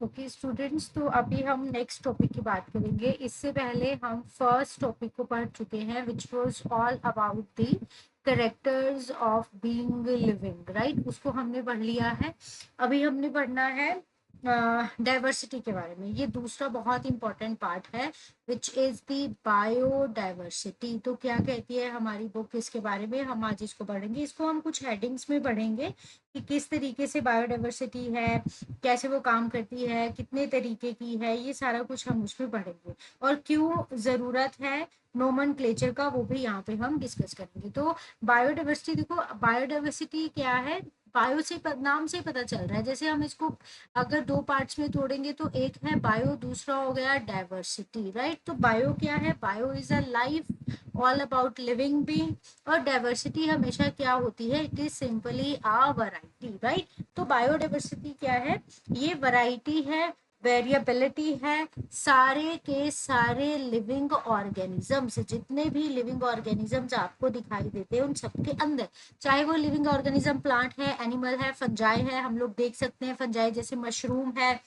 Okay students, तो अभी हम नेक्स्ट टॉपिक की बात करेंगे। इससे पहले हम फर्स्ट टॉपिक को पढ़ चुके हैं, which was all about the characters of being living, right. उसको हमने पढ़ लिया है। अभी हमने पढ़ना है डाइवर्सिटी के बारे में। ये दूसरा बहुत इंपॉर्टेंट पार्ट है, विच इज द बायोडाइवर्सिटी। तो क्या कहती है हमारी बुक इसके बारे में, हम आज इसको पढ़ेंगे। इसको हम कुछ हेडिंग्स में पढ़ेंगे कि किस तरीके से बायोडाइवर्सिटी है, कैसे वो काम करती है, कितने तरीके की है, ये सारा कुछ हम उसमें पढ़ेंगे। और क्यों ज़रूरत है नोमेनक्लेचर का, वो भी यहाँ पे हम डिस्कस करेंगे। तो बायोडाइवर्सिटी, देखो बायोडाइवर्सिटी क्या है, बायो से नाम से पता चल रहा है। जैसे हम इसको अगर दो पार्ट्स में तोड़ेंगे तो एक है बायो, दूसरा हो गया डाइवर्सिटी, राइट। तो बायो क्या है, bio is a life, all about living being. और डाइवर्सिटी हमेशा क्या होती है, it is simply a variety, right. तो बायोडाइवर्सिटी क्या है, ये वैरायटी है, वेरिएबिलिटी है, सारे के सारे लिविंग ऑर्गेनिजम्स, जितने भी लिविंग ऑर्गेनिजम्स आपको दिखाई देते हैं उन सबके अंदर, चाहे वो लिविंग ऑर्गेनिज्म प्लांट है, एनिमल है, फंजाई है, हम लोग देख सकते हैं फंजाई जैसे मशरूम है,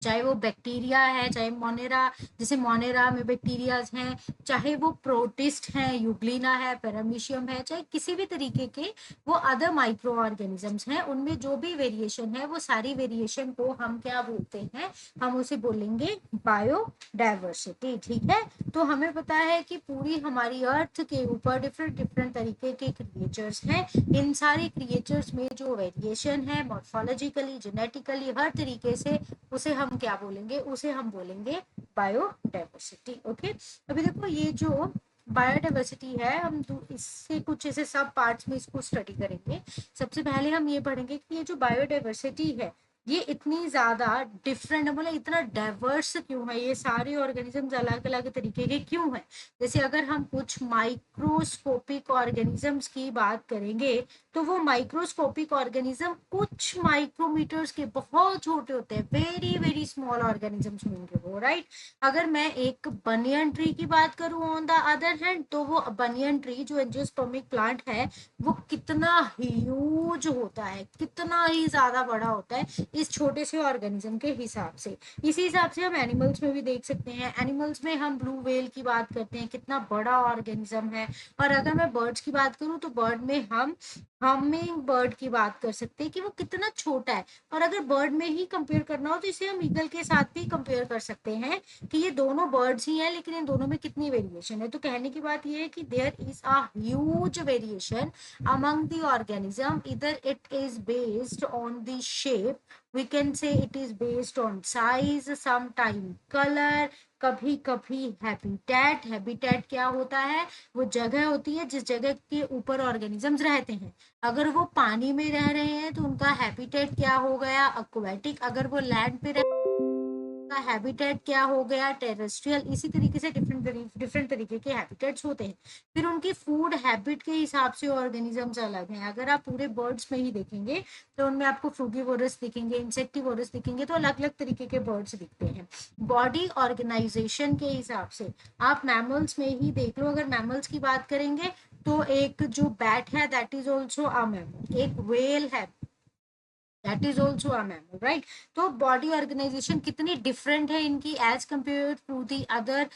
चाहे वो बैक्टीरिया है, चाहे मोनेरा जैसे मोनेरा में बैक्टीरियाज हैं, चाहे वो प्रोटिस्ट हैं, यूग्लिना है, पैरामीशियम है, चाहे किसी भी तरीके के वो अदर माइक्रो ऑर्गेनिजम्स हैं, उनमें जो भी वेरिएशन है वो सारी वेरिएशन को हम क्या बोलते हैं, हम उसे बोलेंगे बायोडाइवर्सिटी, ठीक है। तो हमें पता है कि पूरी हमारी अर्थ के ऊपर डिफरेंट डिफरेंट तरीके के क्रिएचर्स हैं। इन सारे क्रिएचर्स में जो वेरिएशन है मॉर्फोलॉजिकली, जेनेटिकली, हर तरीके से, उसे हम क्या बोलेंगे, उसे हम बोलेंगे बायोडाइवर्सिटी। ओके, अभी देखो ये जो बायोडाइवर्सिटी है, हम इससे कुछ ऐसे सब पार्ट्स में इसको स्टडी करेंगे। सबसे पहले हम ये पढ़ेंगे कि ये जो बायोडाइवर्सिटी है ये इतनी ज्यादा डिफरेंट, मतलब इतना डाइवर्स क्यों है, ये सारे ऑर्गेनिजम्स अलग अलग तरीके के क्यों हैं। जैसे अगर हम कुछ माइक्रोस्कोपिक ऑर्गेनिजम्स की बात करेंगे तो वो माइक्रोस्कोपिक ऑर्गेनिज्म कुछ माइक्रोमीटर्स के बहुत छोटे होते हैं, वेरी वेरी स्मॉल ऑर्गेनिजम्स होंगे वो, राइट। अगर मैं एक बनियन ट्री की बात करूं ऑन द अदर हैंड, तो वो बनियन ट्री जो एंजियोस्पर्मिक प्लांट है वो कितना ह्यूज होता है, कितना ही ज्यादा बड़ा होता है इस छोटे से ऑर्गेनिज्म के हिसाब से। इसी हिसाब से हम एनिमल्स में भी देख सकते हैं। एनिमल्स में हम ब्लू व्हेल की बात करते हैं, कितना बड़ा ऑर्गेनिज्म है। और अगर मैं बर्ड्स की बात करूं तो बर्ड में हम हमिंग बर्ड की बात कर सकते हैं कि वो कितना छोटा है। और अगर बर्ड में ही कंपेयर करना हो तो इसे हम ईगल के साथ भी कंपेयर कर सकते हैं कि ये दोनों बर्ड्स ही हैं, लेकिन इन दोनों में कितनी वेरिएशन है। तो कहने की बात ये है कि there is a huge variation among the organism, either it is based on the shape, we can say it is based on size, sometime color, कभी कभी हैबिटेट। हैबिटेट क्या होता है, वो जगह होती है जिस जगह के ऊपर ऑर्गेनिजम्स रहते हैं। अगर वो पानी में रह रहे हैं तो उनका हैबिटेट क्या हो गया, एक्वेटिक। अगर वो लैंड पे का हैबिटेट क्या हो गया, टेरेस्ट्रियल। इसी तरीके से डिफरेंट डिफरेंट तरीके के हैबिटेट्स होते हैं। फिर उनकी फूड हैबिट के हिसाब से ऑर्गेनिजम्स अलग हैं। अगर आप पूरे बर्ड्स में ही देखेंगे तो उनमें आपको फ्रूगीवोरस दिखेंगे, इंसेक्टिवोरस दिखेंगे, तो अलग अलग तरीके के बर्ड्स दिखते हैं। बॉडी ऑर्गेनाइजेशन के हिसाब से आप मैमल्स में ही देख लो। अगर मैमल्स की बात करेंगे तो एक जो बैट है that is also a mammal, एक व्हेल है that is also a mammal, right. तो बॉडी ऑर्गेनाइजेशन कितनी डिफरेंट है इनकी as compare to the other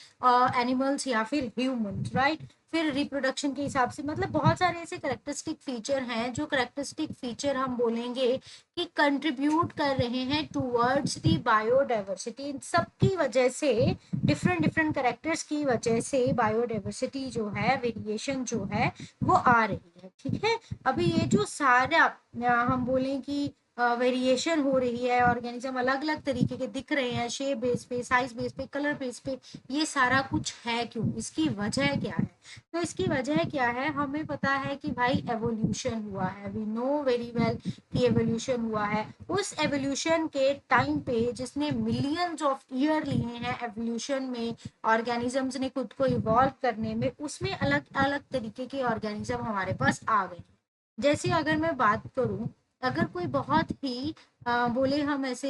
animals या फिर ह्यूमंस, राइट। फिर रिप्रोडक्शन के हिसाब से, मतलब बहुत सारे ऐसे करेक्टरिस्टिक फीचर हैं जो करेक्टरिस्टिक फीचर हम बोलेंगे कि कंट्रीब्यूट कर रहे हैं टूवर्ड्स दी बायोडाइवर्सिटी। इन सब की वजह से, डिफरेंट डिफरेंट करेक्टर्स की वजह से बायोडाइवर्सिटी जो है, वेरिएशन जो है वो आ रही है, ठीक है। अभी ये जो सारा हम बोलें कि वेरिएशन हो रही है, ऑर्गेनिज्म अलग अलग तरीके के दिख रहे हैं, शेप बेस पे, साइज बेस पे, कलर बेस पे, ये सारा कुछ है क्यों, इसकी वजह क्या है। तो इसकी वजह क्या है, हमें पता है कि भाई एवोल्यूशन हुआ है, वी नो वेरी वेल कि एवोल्यूशन हुआ है। उस एवोल्यूशन के टाइम पे जिसने मिलियंस ऑफ ईयर लिए हैं एवोल्यूशन में, ऑर्गेनिजम्स ने खुद को इवॉल्व करने में, उसमें अलग अलग तरीके के ऑर्गेनिज्म हमारे पास आ गए। जैसे अगर मैं बात करूं, अगर कोई बहुत ही बोले हम ऐसे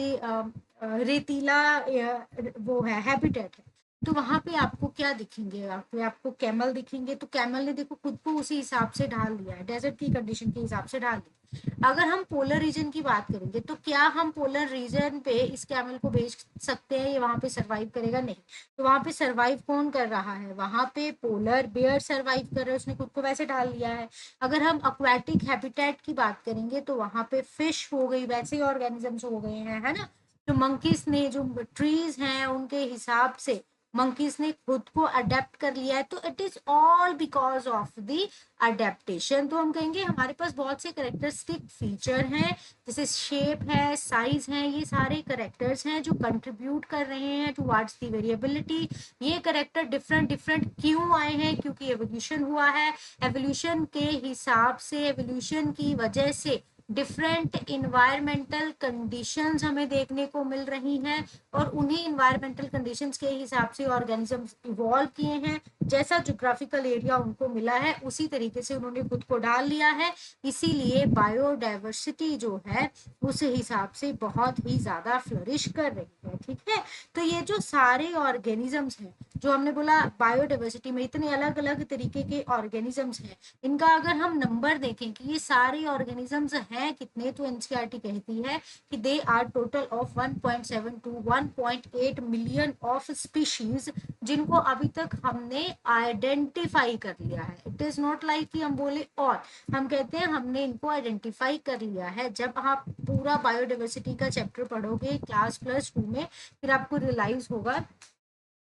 रेतीला वो है, हैबिटेट है, तो वहां पे आपको क्या दिखेंगे, आपको कैमल दिखेंगे। तो कैमल ने देखो खुद को उसी हिसाब से ढाल दिया है, डेजर्ट की कंडीशन के हिसाब से ढाल दिया। अगर हम पोलर रीजन की बात करेंगे तो क्या हम पोलर रीजन पे इस कैमल को भेज सकते हैं, ये वहां पे सरवाइव करेगा? नहीं। तो वहां पे सरवाइव कौन कर रहा है? वहां पे पोलर बेयर सरवाइव कर रहा है, उसने खुद को वैसे ढाल लिया है। अगर हम एक्वाटिक हैबिटेट की बात करेंगे तो वहां पे फिश हो गई, वैसे ही ऑर्गेनिजम्स हो गए हैं, है ना। तो मंकीज ने, जो ट्रीज हैं उनके हिसाब से मंकीज ने खुद को अडेप्ट कर लिया है, तो it is all because of the adaptation. तो हम कहेंगे हमारे पास बहुत से करेक्टरिस्टिक फीचर हैं, जैसे शेप है, साइज है, ये सारे करेक्टर्स हैं जो कंट्रीब्यूट कर रहे हैं टुवर्ड्स द वेरिएबिलिटी। ये करेक्टर डिफरेंट डिफरेंट क्यों आए हैं? क्योंकि एवोल्यूशन हुआ है। एवोल्यूशन के हिसाब से, एवोल्यूशन की वजह से डिफरेंट इन्वायरमेंटल कंडीशंस हमें देखने को मिल रही हैं, और उन्हीं इन्वायरमेंटल कंडीशंस के हिसाब से ऑर्गेनिजम्स इवॉल्व किए हैं। जैसा ज्योग्राफिकल एरिया उनको मिला है उसी तरीके से उन्होंने खुद को ढाल लिया है, इसीलिए बायोडाइवर्सिटी जो है उस हिसाब से बहुत ही ज्यादा फ्लरिश कर रही है। ठीक है, तो ये जो सारे ऑर्गेनिजम्स हैं, जो हमने बोला बायोडाइवर्सिटी में इतने अलग अलग तरीके के ऑर्गेनिजम्स हैं, इनका अगर हम नंबर देखें कि ये सारे ऑर्गेनिजम्स हैं कितने, तो एनसीईआरटी कहती है कि there are total of 1.7 to 1.8 million of species, जिनको अभी तक हमने आइडेंटिफाई कर लिया है। इट इज नॉट लाइक कि हम बोले, और हम कहते हैं हमने इनको आइडेंटिफाई कर लिया है। जब आप पूरा बायोडाइवर्सिटी का चैप्टर पढ़ोगे क्लास +2 में, फिर आपको रियलाइज होगा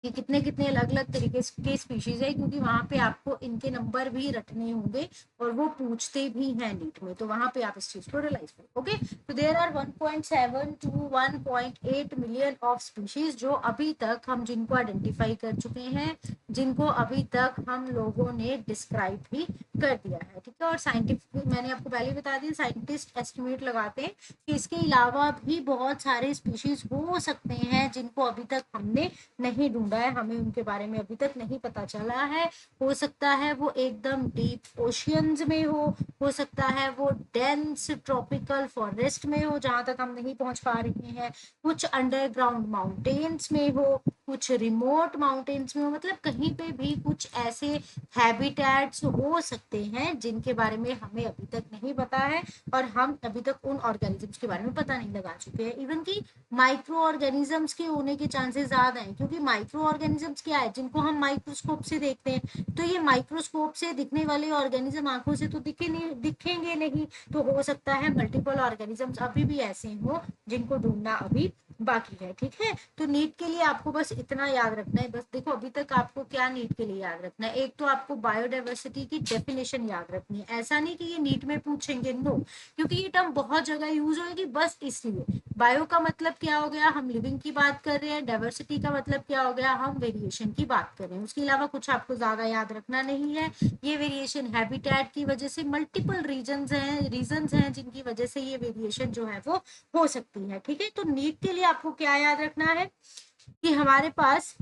कि कितने कितने अलग अलग तरीके के स्पीशीज है, क्योंकि वहां पे आपको इनके नंबर भी रटने होंगे और वो पूछते भी हैं नीट में, तो वहां पे आप इस चीज को रियलाइज करो। ओके, तो there are 1.7 to 1.8 million of species जो अभी तक हम जिनको आइडेंटिफाई कर चुके हैं, जिनको अभी तक हम लोगों ने डिस्क्राइब भी कर दिया है। ठीक है, और साइंटिफिक, मैंने आपको पहले बता दिया, साइंटिस्ट एस्टिमेट लगाते हैं कि इसके अलावा भी बहुत सारे स्पीशीज हो सकते हैं जिनको अभी तक हमने नहीं ढूंढा है, हमें उनके बारे में अभी तक नहीं पता चला है। हो सकता है वो एकदम डीप ओशियंस में हो सकता है वो डेंस ट्रॉपिकल फॉरेस्ट में हो जहां तक हम नहीं पहुंच पा रहे हैं, कुछ अंडरग्राउंड माउंटेन्स में हो, कुछ रिमोट माउंटेन्स में हो, मतलब कहीं पे भी कुछ ऐसे हैबिटेट्स हो सकते हैं जिनके बारे में हमें अभी तक नहीं पता है, और हम अभी तक उन ऑर्गेनिजम्स के बारे में पता नहीं लगा चुके हैं। इवन की माइक्रो ऑर्गेनिजम्स के होने के चांसेस ज्यादा हैं, क्योंकि माइक्रो ऑर्गेनिजम्स क्या है, जिनको हम माइक्रोस्कोप से देखते हैं, तो ये माइक्रोस्कोप से दिखने वाले ऑर्गेनिज्म आंखों से तो दिखेंगे नहीं, तो हो सकता है मल्टीपल ऑर्गेनिजम्स अभी भी ऐसे हो जिनको ढूंढना अभी बाकी है। ठीक है, तो नीट के लिए आपको बस इतना याद रखना है। बस देखो अभी तक आपको क्या नीट के लिए याद रखना है, एक तो आपको बायोडाइवर्सिटी की डेफिनेशन याद रखनी है। ऐसा नहीं कि ये नीट में पूछेंगे, नो, क्योंकि ये टर्म बहुत जगह यूज होगी, बस इसलिए। बायो का मतलब क्या हो गया, हम लिविंग की बात कर रहे हैं। डाइवर्सिटी का मतलब क्या हो गया, हम वेरिएशन की बात कर रहे हैं। उसके अलावा कुछ आपको ज्यादा याद रखना नहीं है। ये वेरिएशन हैबिटेट की वजह से, मल्टीपल रीजंस हैं जिनकी वजह से ये वेरिएशन जो है वो हो सकती है। ठीक है, तो नीट के लिए आपको क्या याद रखना है कि हमारे पास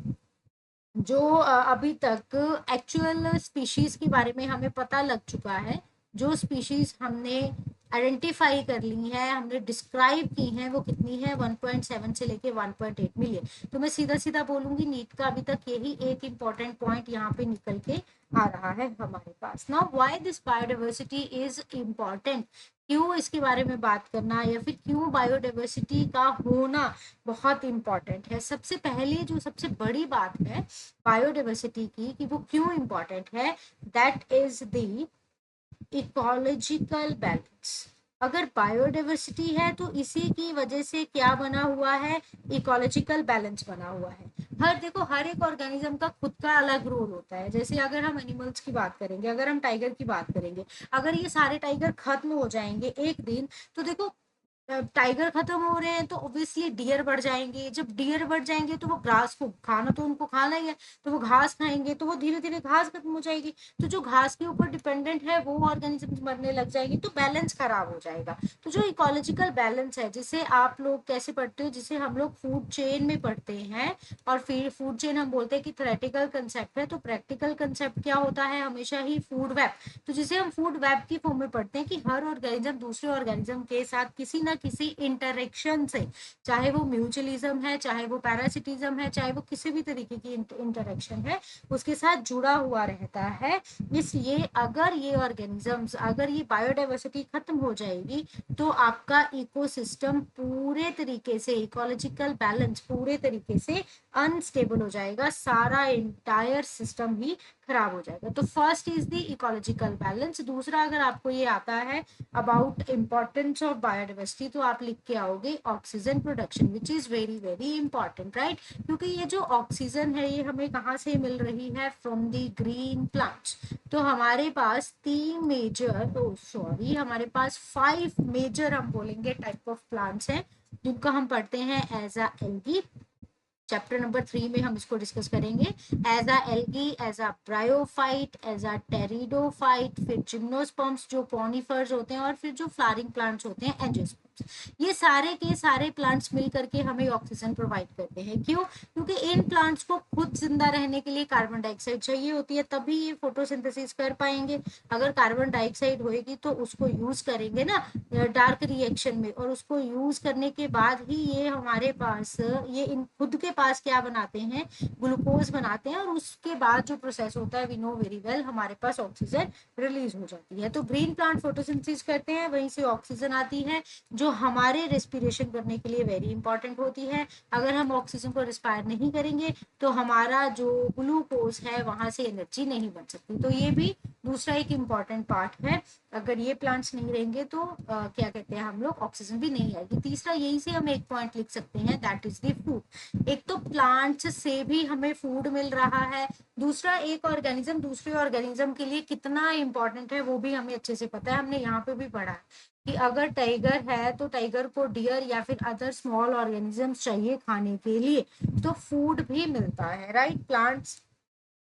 जो अभी तक एक्चुअल स्पीशीज के बारे में हमें पता लग चुका है, जो स्पीशीज हमने आइडेंटिफाई कर ली है, हमने डिस्क्राइब की हैं, वो कितनी है, 1.7 से लेके 1.8 मिलियन। तो मैं सीधा सीधा बोलूंगी नीट का अभी तक यही एक इंपॉर्टेंट पॉइंट यहाँ पे निकल के आ रहा है हमारे पास। Now why this biodiversity is important, क्यों इसके बारे में बात करना, या फिर क्यों बायोडाइवर्सिटी का होना बहुत इंपॉर्टेंट है। सबसे पहले जो सबसे बड़ी बात है बायोडाइवर्सिटी की कि वो क्यों इंपॉर्टेंट है, that is the ecological balance. अगर बायोडाइवर्सिटी है तो इसी की वजह से क्या बना हुआ है, इकोलॉजिकल बैलेंस बना हुआ है। देखो हर एक ऑर्गेनिज्म का खुद का अलग रोल होता है। जैसे अगर हम एनिमल्स की बात करेंगे, अगर हम टाइगर की बात करेंगे, अगर ये सारे टाइगर खत्म हो जाएंगे एक दिन, तो देखो टाइगर खत्म हो रहे हैं तो ऑब्वियसली डियर बढ़ जाएंगे। जब डियर बढ़ जाएंगे तो वो ग्रास को खाना, तो उनको खाना ही है, तो वो घास खाएंगे, तो वो धीरे धीरे घास खत्म हो जाएगी, तो जो घास के ऊपर डिपेंडेंट है वो ऑर्गेनिज्म मरने लग जाएंगे, तो बैलेंस खराब हो जाएगा। तो जो इकोलॉजिकल बैलेंस है, जिसे आप लोग कैसे पढ़ते हो, जिसे हम लोग फूड चेन में पढ़ते हैं, और फिर फूड चेन हम बोलते हैं कि थ्योरेटिकल कंसेप्ट है, तो प्रैक्टिकल कंसेप्ट क्या होता है हमेशा ही, फूड वेब। तो जिसे हम फूड वेब की फॉर्म में पढ़ते हैं कि हर ऑर्गेनिज्म दूसरे ऑर्गेनिज्म के साथ किसी ना किसी इंटरेक्शन से, चाहे वो म्यूचुअलिज्म है, चाहे वो पैरासिटिज्म है, चाहे वो किसी भी तरीके की इंटरेक्शन है, उसके साथ जुड़ा हुआ रहता है। इसलिए अगर ये ऑर्गेनिजम्स, अगर ये बायोडाइवर्सिटी खत्म हो जाएगी तो आपका इकोसिस्टम पूरे तरीके से, इकोलॉजिकल बैलेंस पूरे तरीके से अनस्टेबल हो जाएगा, सारा इंटायर सिस्टम ही खराब हो जाएगा। तो first is the ecological balance. दूसरा, अगर आपको ये आता है अबाउट इम्पोर्टेंस ऑफ बायोडाइवर्सिटी, तो आप लिख के आओगे oxygen production, which is very very important, right? क्योंकि ये जो ऑक्सीजन है ये हमें कहाँ से मिल रही है? From the green plants. तो हमारे पास 5 मेजर हम बोलेंगे टाइप ऑफ प्लांट्स हैं, जिनका हम पढ़ते हैं as a algae. Chapter number 3 में हम इसको डिस्कस करेंगे। As a algae, as a bryophyte, as a pteridophyte, फिर जिम्नोस्पर्म्स जो कॉनिफर्स होते हैं, और फिर जो फ्लावरिंग प्लांट्स होते हैं एंजियोस्पर्म्स। ये सारे के सारे प्लांट्स मिल करके हमें ऑक्सीजन प्रोवाइड करते हैं। क्यों? क्योंकि इन प्लांट्स को खुद जिंदा रहने के लिए कार्बन डाइऑक्साइड चाहिए होती है, तभी ये फोटोसिंथेसिस कर पाएंगे। अगर कार्बन डाइऑक्साइड होएगी तो उसको यूज करेंगे ना डार्क रिएक्शन में, और उसको यूज करने के बाद ही ये हमारे पास, ये इन खुद के पास क्या बनाते हैं? ग्लूकोज बनाते हैं, और उसके बाद जो प्रोसेस होता है वी नो वेरी वेल, हमारे पास ऑक्सीजन रिलीज हो जाती है। तो ग्रीन प्लांट फोटोसिंथेसिस करते हैं, वहीं से ऑक्सीजन आती है जो हमारे रेस्पिरेशन करने के लिए वेरी इंपॉर्टेंट होती है। अगर हम ऑक्सीजन को रिस्पायर नहीं करेंगे तो हमारा जो ग्लूकोज है वहां से एनर्जी नहीं बन सकती। तो ये भी दूसरा एक इम्पॉर्टेंट पार्ट है। अगर ये प्लांट्स नहीं रहेंगे तो क्या कहते हैं हम लोग, ऑक्सीजन भी नहीं आएगी। तीसरा, यही से हम एक पॉइंट लिख सकते हैं, दैट इज द फूड। एक तो प्लांट्स से भी हमें फूड मिल रहा है, दूसरा एक ऑर्गेनिज्म दूसरे ऑर्गेनिज्म के लिए कितना इंपॉर्टेंट है वो भी हमें अच्छे से पता है। हमने यहाँ पे भी पढ़ा है कि अगर टाइगर है तो टाइगर को डियर या फिर अदर स्मॉल ऑर्गेनिजम्स चाहिए खाने के लिए, तो फूड भी मिलता है, राइट?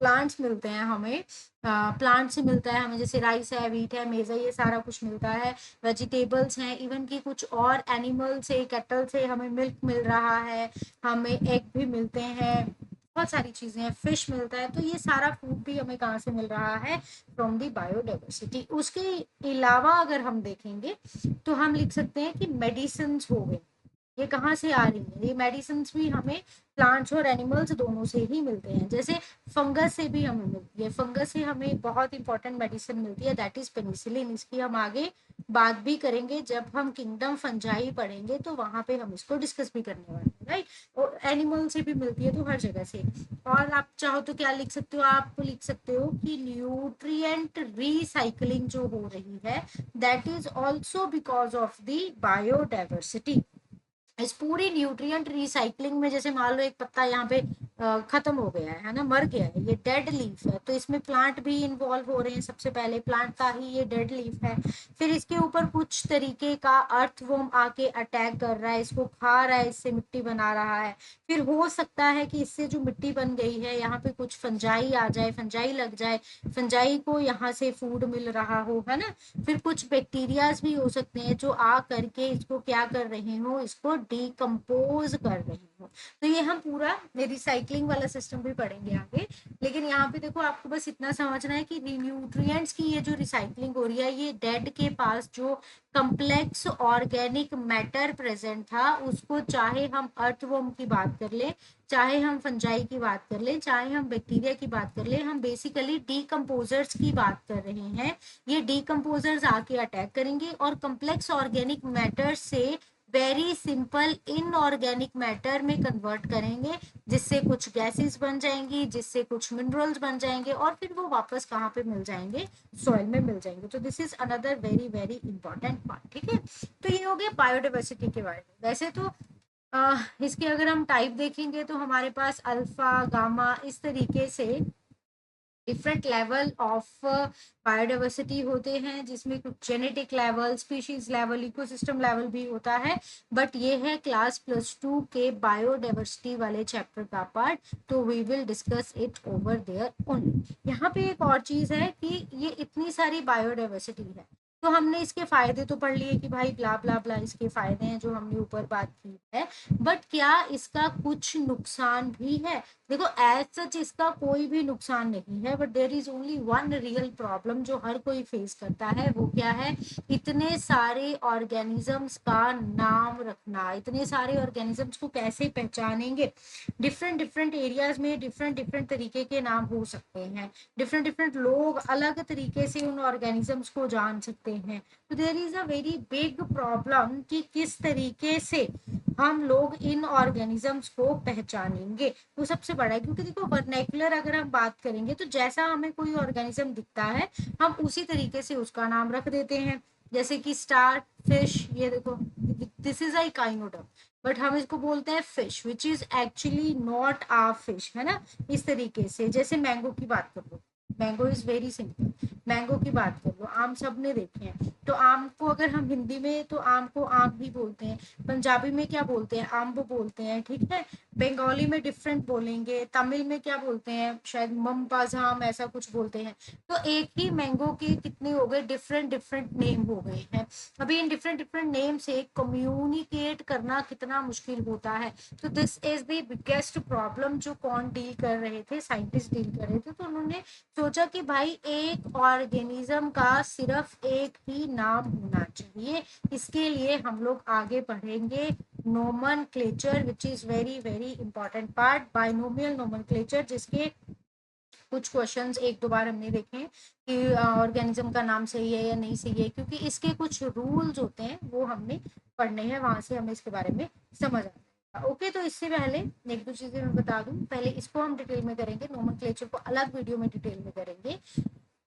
प्लांट्स मिलते हैं हमें, प्लांट से मिलता है हमें, जैसे राइस है, व्हीट है, मेज़ है, ये सारा कुछ मिलता है। वेजिटेबल्स हैं, इवन कि कुछ और एनिमल से, कैटल से हमें मिल्क मिल रहा है, हमें एग भी मिलते हैं, बहुत सारी चीजें हैं, फिश मिलता है। तो ये सारा फूड भी हमें कहाँ से मिल रहा है? From the biodiversity. उसके अलावा अगर हम देखेंगे तो हम लिख सकते हैं कि मेडिसिन हो गए, ये कहाँ से आ रही है? ये मेडिसिन भी हमें प्लांट्स और एनिमल्स दोनों से ही मिलते हैं। जैसे फंगस से भी हमें मिलती है, फंगस से हमें बहुत इंपॉर्टेंट मेडिसिन मिलती है, दैट इज पेनिसिलिन। इसकी हम आगे बात भी करेंगे, जब हम किंगडम फंजाई पढ़ेंगे तो वहां पे हम इसको डिस्कस भी करने वाले हैं, राइट? और एनिमल से भी मिलती है, तो हर जगह से। और आप चाहो तो क्या लिख सकते हो? आप लिख सकते हो कि न्यूट्रिएंट रिसाइकलिंग जो हो रही है, that is also because of the biodiversity. इस पूरी न्यूट्रिएंट रिसाइकलिंग में, जैसे मान लो एक पत्ता यहाँ पे खत्म हो गया है ना, मर गया है, ये डेड लीफ है, तो इसमें प्लांट भी इन्वॉल्व हो रहे हैं। सबसे पहले प्लांट का ही ये डेड लीफ है, फिर इसके ऊपर कुछ तरीके का अर्थवर्म आके अटैक कर रहा है, इसको खा रहा है, इससे मिट्टी बना रहा है। फिर हो सकता है कि इससे जो मिट्टी बन गई है यहाँ पे कुछ फंजाई आ जाए, फंजाई लग जाए, फंजाई को यहाँ से फूड मिल रहा हो, है ना? फिर कुछ बैक्टीरियाज भी हो सकते हैं जो आ करके इसको क्या कर रहे हो, इसको डिकम्पोज कर रहे हो। तो ये हम पूरा रिसाइकलिंग वाला सिस्टम भी पढ़ेंगे आगे। लेकिन यहाँ पे देखो, आपको बस इतना समझना है कि न्यूट्रिएंट्स की ये जो रिसाइकलिंग हो रही है, ये डेड के पास जो कम्प्लेक्स ऑर्गेनिक मैटर प्रेजेंट था, उसको चाहे हम अर्थवर्म की बात कर ले, चाहे हम फंजाई की बात कर ले, चाहे हम बैक्टीरिया की बात कर ले, हम बेसिकली डीकम्पोजर्स की बात कर रहे हैं। ये डीकम्पोजर्स आके अटैक करेंगे और कम्प्लेक्स ऑर्गेनिक मैटर से वेरी सिंपल इनऑर्गेनिक मैटर में कन्वर्ट करेंगे, जिससे कुछ गैसेस बन जाएंगी, जिससे कुछ मिनरल्स बन जाएंगे, और फिर वो वापस कहाँ पे मिल जाएंगे? सॉइल में मिल जाएंगे। तो this is another very very important part, ठीक है? तो ये हो गया बायोडाइवर्सिटी के बारे में। वैसे तो इसके अगर हम टाइप देखेंगे तो हमारे पास अल्फा, गामा, इस तरीके से डिफरेंट लेवल ऑफ बायोडाइवर्सिटी होते हैं, जिसमें कुछ genetic level, species level, ecosystem level भी होता है। बट ये है क्लास +2 के बायोडाइवर्सिटी वाले चैप्टर का पार्ट, तो we will discuss it over there only. यहाँ पे एक और चीज है कि ये इतनी सारी बायोडाइवर्सिटी है, तो हमने इसके फायदे तो पढ़ लिए कि भाई ब्ला ब्ला ब्ला इसके फायदे हैं जो हमने ऊपर बात की है, बट क्या इसका कुछ नुकसान भी है? देखो एज सच इसका कोई भी नुकसान नहीं है, but there is only one real problem जो हर कोई फेस करता है। वो क्या है? इतने सारे ऑर्गेनिजम्स का नाम रखना। इतने सारे ऑर्गेनिजम्स को कैसे पहचानेंगे? डिफरेंट डिफरेंट एरियाज में डिफरेंट डिफरेंट तरीके के नाम हो सकते हैं, डिफरेंट डिफरेंट लोग अलग तरीके से उन ऑर्गेनिजम्स को जान सकते हैं। तो there is a very big problem कि किस तरीके से हम लोग इन ऑर्गेनिजम्स को पहचानेंगे। वो सबसे बड़ा है, क्योंकि देखो वर्नैकुलर अगर हम बात करेंगे तो जैसा हमें कोई ऑर्गेनिज्म दिखता है हम उसी तरीके से उसका नाम रख देते हैं। जैसे कि स्टार फिश, ये देखो this is echinoderm, but हम इसको बोलते हैं fish which is actually not a fish, है ना। इस तरीके से जैसे मैंगो की बात कर लो, mango is very simple. Mango की बात कर लो, आम सबने देखे हैं, तो आम को अगर हम हिंदी में तो आम को आम ही बोलते हैं, पंजाबी में क्या बोलते हैं? आम्ब बोलते हैं, ठीक है। बंगाली में डिफरेंट बोलेंगे, तमिल में क्या बोलते हैं? शायद ममपाजाम ऐसा कुछ बोलते हैं। तो एक ही मैंगो के कितने हो गए? डिफरेंट डिफरेंट नेम हो गए हैं। अभी इन डिफरेंट डिफरेंट नेम से कम्युनिकेट करना कितना मुश्किल होता है। तो this is the biggest problem जो कौन डील कर रहे थे? साइंटिस्ट डील कर रहे थे। तो उन्होंने सोचा कि भाई एक ऑर्गेनिज्म का सिर्फ एक ही नाम होना चाहिए। इसके लिए हम लोग आगे पढ़ेंगे nomenclature which is very very important part, binomial nomenclature, जिसके कुछ क्वेश्चंस एक दो बार हमने देखे हैं कि ऑर्गेनिज्म का नाम सही है या नहीं सही है, क्योंकि इसके कुछ रूल्स होते हैं वो हमने पढ़ने हैं, वहां से हमें इसके बारे में समझ आता है। ओके, तो इससे पहले एक दो चीजें मैं बता दूं। पहले इसको हम डिटेल में करेंगे, नोमेनक्लेचर को अलग वीडियो में डिटेल में करेंगे।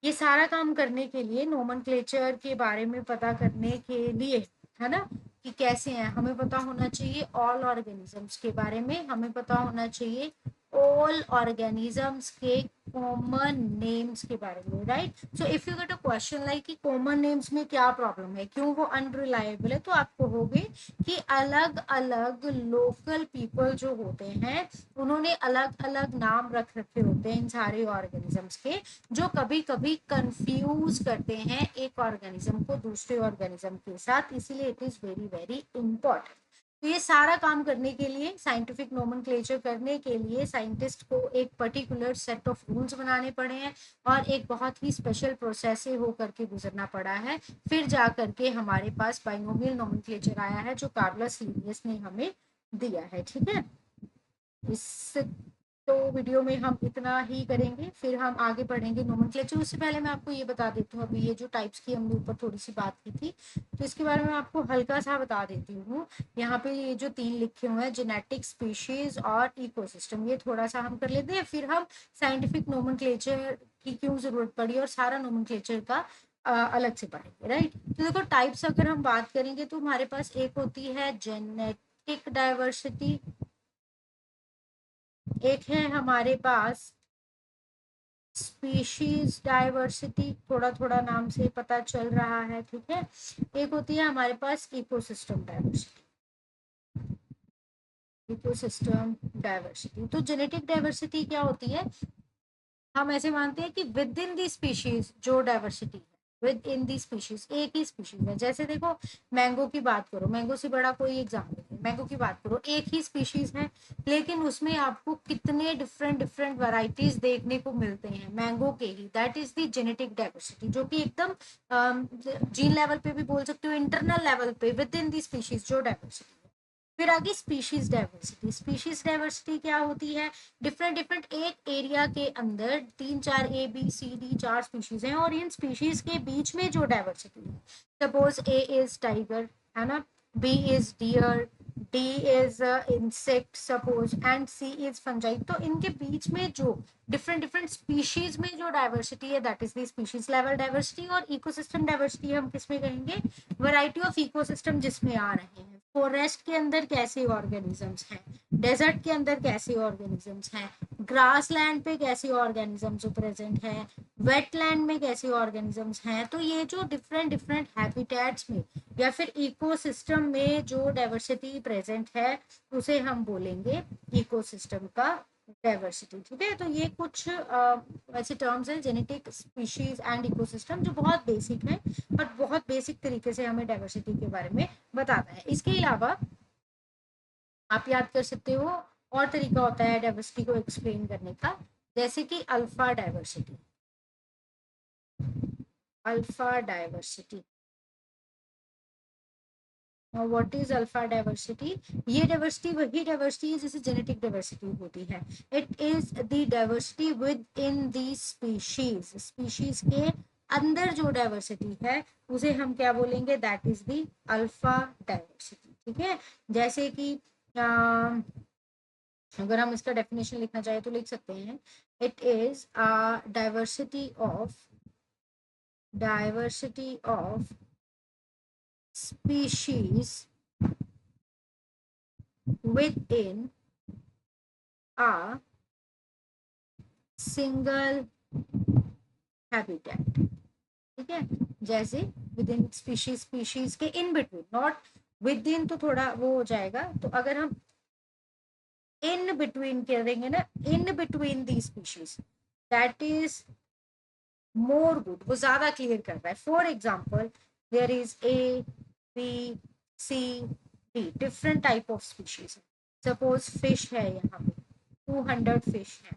ये सारा काम करने के लिए, नोमेनक्लेचर के बारे में पता करने के लिए, है ना, कि कैसे हैं, हमें पता होना चाहिए ऑल ऑर्गेनिजम्स के बारे में, हमें पता होना चाहिए ऑल ऑर्गेनिजम्स के कॉमन नेम्स के बारे में, right. So if you get a question like कि कॉमन नेम्स में क्या प्रॉब्लम है, क्यों वो अनरिलायबल है, तो आप कहोगे कि अलग अलग लोकल पीपल जो होते हैं उन्होंने अलग अलग नाम रख रखे होते हैं इन सारे ऑर्गेनिजम्स के, जो कभी कभी कंफ्यूज करते हैं एक ऑर्गेनिज्म को दूसरे ऑर्गेनिज्म के साथ। इसीलिए it is very very important. तो ये सारा काम करने के लिए, साइंटिफिक नोमेनक्लेचर करने के लिए साइंटिस्ट को एक पर्टिकुलर सेट ऑफ रूल्स बनाने पड़े हैं और एक बहुत ही स्पेशल प्रोसेस से होकर के गुजरना पड़ा है। फिर जा करके हमारे पास बाइनोमियल नोमेनक्लेचर आया है जो कार्लस लीनियस ने हमें दिया है, ठीक है। इस तो वीडियो में हम इतना ही करेंगे, फिर हम आगे बढ़ेंगे नोमेनक्लेचर। उससे पहले मैं आपको ये बता देती हूँ, अभी ये जो टाइप्स की हमने ऊपर थोड़ी सी बात की थी, तो इसके बारे में आपको हल्का सा बता देती हूँ। यहाँ पे ये जो तीन लिखे हुए हैं, जेनेटिक, स्पीशीज और इकोसिस्टम, ये थोड़ा सा हम कर लेते हैं, फिर हम साइंटिफिक नोमेनक्लेचर की क्यों जरूरत पड़ी और सारा नोमेनक्लेचर का अलग से पढ़ेंगे, राइट। तो देखो टाइप्स अगर हम बात करेंगे तो हमारे पास एक होती है जेनेटिक डाइवर्सिटी, एक है हमारे पास स्पीशीज डाइवर्सिटी, थोड़ा थोड़ा नाम से पता चल रहा है, ठीक है। एक होती है हमारे पास इकोसिस्टम डाइवर्सिटी, इकोसिस्टम डाइवर्सिटी। तो जेनेटिक डाइवर्सिटी क्या होती है? हम ऐसे मानते हैं कि विद इन दी स्पीशीज जो डाइवर्सिटी है, विद इन दी स्पीशीज, एक ही स्पीशीज है। जैसे देखो मैंगो की बात करो, मैंगो से बड़ा कोई एग्जाम्पल नहीं, मैंगो की बात करो, एक ही स्पीशीज है लेकिन उसमें आपको कितने डिफरेंट डिफरेंट वैरायटीज देखने को मिलते हैं मैंगो के ही। That is the genetic diversity, जो कि एकदम जीन लेवल पे भी बोल सकते हो, इंटरनल लेवल पे विद इन दी स्पीशीज जो डाइवर्सिटी। फिर आगे स्पीशीज डाइवर्सिटी। स्पीशीज डाइवर्सिटी क्या होती है? डिफरेंट डिफरेंट एक एरिया के अंदर तीन चार ए बी सी डी चार स्पीशीज हैं और इन स्पीशीज के बीच में जो डाइवर्सिटी है, सपोज ए इज टाइगर, है ना, B is deer, D is insect suppose, and C is fungi. तो इनके बीच में जो डिफरेंट डिफरेंट स्पीशीज में जो डाइवर्सिटी है that is the species level diversity. और इकोसिस्टम डाइवर्सिटी हम किसमें कहेंगे? वैरायटी ऑफ इकोसिस्टम जिसमें आ रहे हैं। फॉरेस्ट के अंदर कैसे ऑर्गेनिजम्स हैं, डेजर्ट के अंदर कैसे ऑर्गेनिजम्स हैं, ग्रास लैंड पे कैसे ऑर्गेनिजम्स प्रेजेंट हैं, वेटलैंड में कैसे ऑर्गेनिजम्स हैं। तो ये जो डिफरेंट डिफरेंट हैबिटेट्स में या फिर इकोसिस्टम में जो डाइवर्सिटी प्रेजेंट है उसे हम बोलेंगे इकोसिस्टम का डाइवर्सिटी, ठीक है। तो ये कुछ ऐसे टर्म्स हैं, जेनेटिक, स्पीशीज एंड इकोसिस्टम, जो बहुत बेसिक है और बहुत बेसिक तरीके से हमें डाइवर्सिटी के बारे में बताता है। इसके अलावा आप याद कर सकते हो और तरीका होता है डाइवर्सिटी को एक्सप्लेन करने का, जैसे कि alpha diversity. Alpha diversity, what is alpha diversity? ये डाइवर्सिटी वही डाइवर्सिटी है जैसे जेनेटिक डाइवर्सिटी होती है। It is the diversity with in the species, species के अंदर जो डाइवर्सिटी है उसे हम क्या बोलेंगे? That is the alpha diversity, ठीक है। जैसे कि अगर हम इसका डेफिनेशन लिखना चाहे तो लिख सकते हैं, it is diversity of species within a single habitat, ठीक है। जैसे विद इन स्पीशीज, स्पीशीज के in between, not with in तो थोड़ा वो हो जाएगा, तो अगर हम इन बिटवीन करेंगे ना, in between the species, that is more good, वो ज्यादा क्लियर कर रहा है। For example, there is A, B, C, D, different type of species. Suppose fish है, यहाँ पे 200 फिश है।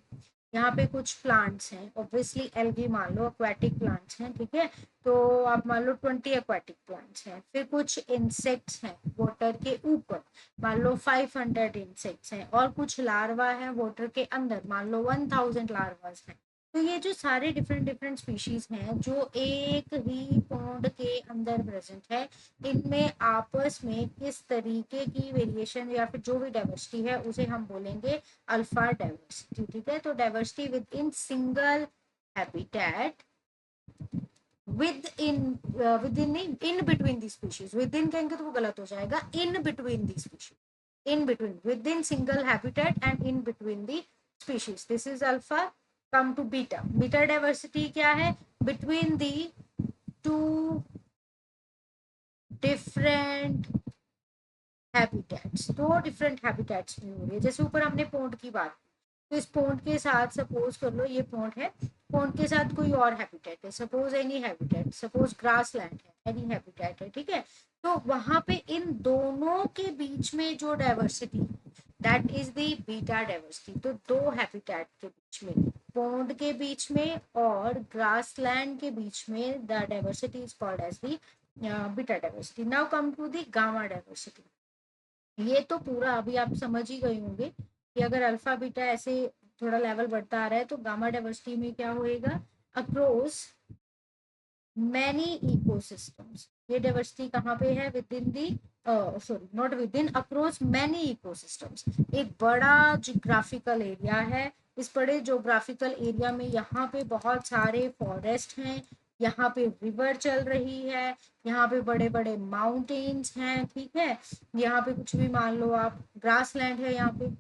यहाँ पे कुछ प्लांट्स हैं, ऑब्वियसली एल्गी मान लो, एक्वाटिक प्लांट्स हैं, ठीक है। तो आप मान लो 20 एक्वाटिक प्लांट्स हैं। फिर कुछ इंसेक्ट्स हैं वाटर के ऊपर, मान लो 500 इंसेक्ट्स हैं। और कुछ लार्वा हैं वाटर के अंदर, मान लो 1000 लार्वास हैं। तो ये जो सारे डिफरेंट डिफरेंट स्पीशीज हैं जो एक ही पॉन्ड के अंदर प्रेजेंट है, इनमें आपस में किस तरीके की वेरिएशन या फिर जो भी डाइवर्सिटी है उसे हम बोलेंगे अल्फा डाइवर्सिटी, ठीक है। तो diversity within single habitat, within in between the species, within कहेंगे तो वो गलत हो जाएगा, in between the species, in between, within single habitat and in between the species, this is alpha. Come to beta, beta diversity क्या है? Between the two different habitats, दो different habitats में हो रही है। जैसे ऊपर हमने पोंड की बात, तो इस पोंड के साथ सपोज कर लो ये पोंड है, पोंड के साथ कोई और हैबिटेट है, suppose any habitat, suppose grass land है, एनी हैबिटेट है, ठीक है। तो वहां पे इन दोनों के बीच में जो diversity, that is the beta diversity. तो दो हैबिटेट के बीच में, पोंड के बीच में और ग्रास लैंड के बीच में, the diversity is called as the beta diversity. Now come to the gamma diversity. ये तो पूरा अभी आप समझ ही गए होंगे कि अगर अल्फा बीटा ऐसे थोड़ा लेवल बढ़ता आ रहा है तो गामा डाइवर्सिटी में क्या होएगा? अक्रॉस मैनी इकोसिस्टम्स, ये डाइवर्सिटी कहाँ पे है? With in the, sorry not with in, across many ecosystems, एक बड़ा जियोग्राफिकल एरिया है। इस बड़े जियोग्राफिकल एरिया में यहाँ पे बहुत सारे फॉरेस्ट हैं, यहाँ पे रिवर चल रही है, यहाँ पे बड़े बड़े माउंटेन्स हैं, ठीक है। यहाँ पे कुछ भी मान लो आप, ग्रास लैंड है यहाँ पे,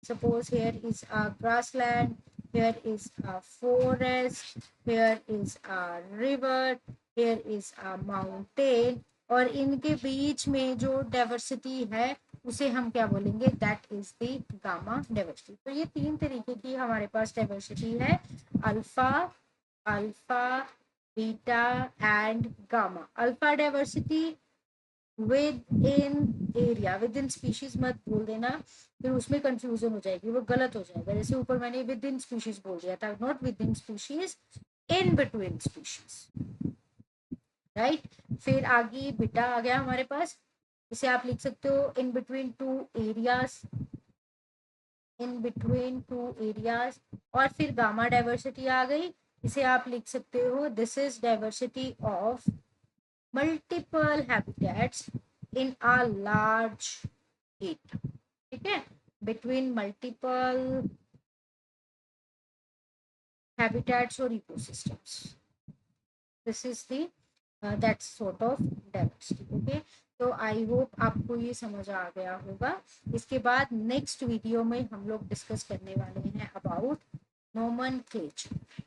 suppose here is a grassland, here is a forest, here is a river, here is a mountain, और इनके बीच में जो डाइवर्सिटी है उसे हम क्या बोलेंगे? That is the gamma diversity. तो ये तीन तरीके की हमारे पास डाइवर्सिटी है, alpha, alpha, beta and gamma. Alpha diversity with in area, with in species मत बोल देना, फिर उसमें कंफ्यूजन हो जाएगी, वो गलत हो जाएगा। जैसे ऊपर मैंने विद इन स्पीशीज बोल दिया था, not with in species, in between species, right. फिर आगे बीटा आ गया हमारे पास, इसे आप लिख सकते हो in between two areas, in between two areas. और फिर गामा डाइवर्सिटी आ गई, इसे आप लिख सकते हो, this is diversity of multiple habitats in a large area, ठीक है, between multiple habitats or ecosystems, this is the that sort of diversity, okay। तो आई होप आपको ये समझ आ गया होगा। इसके बाद नेक्स्ट वीडियो में हम लोग डिस्कस करने वाले हैं अबाउट नोमेनक्लेचर।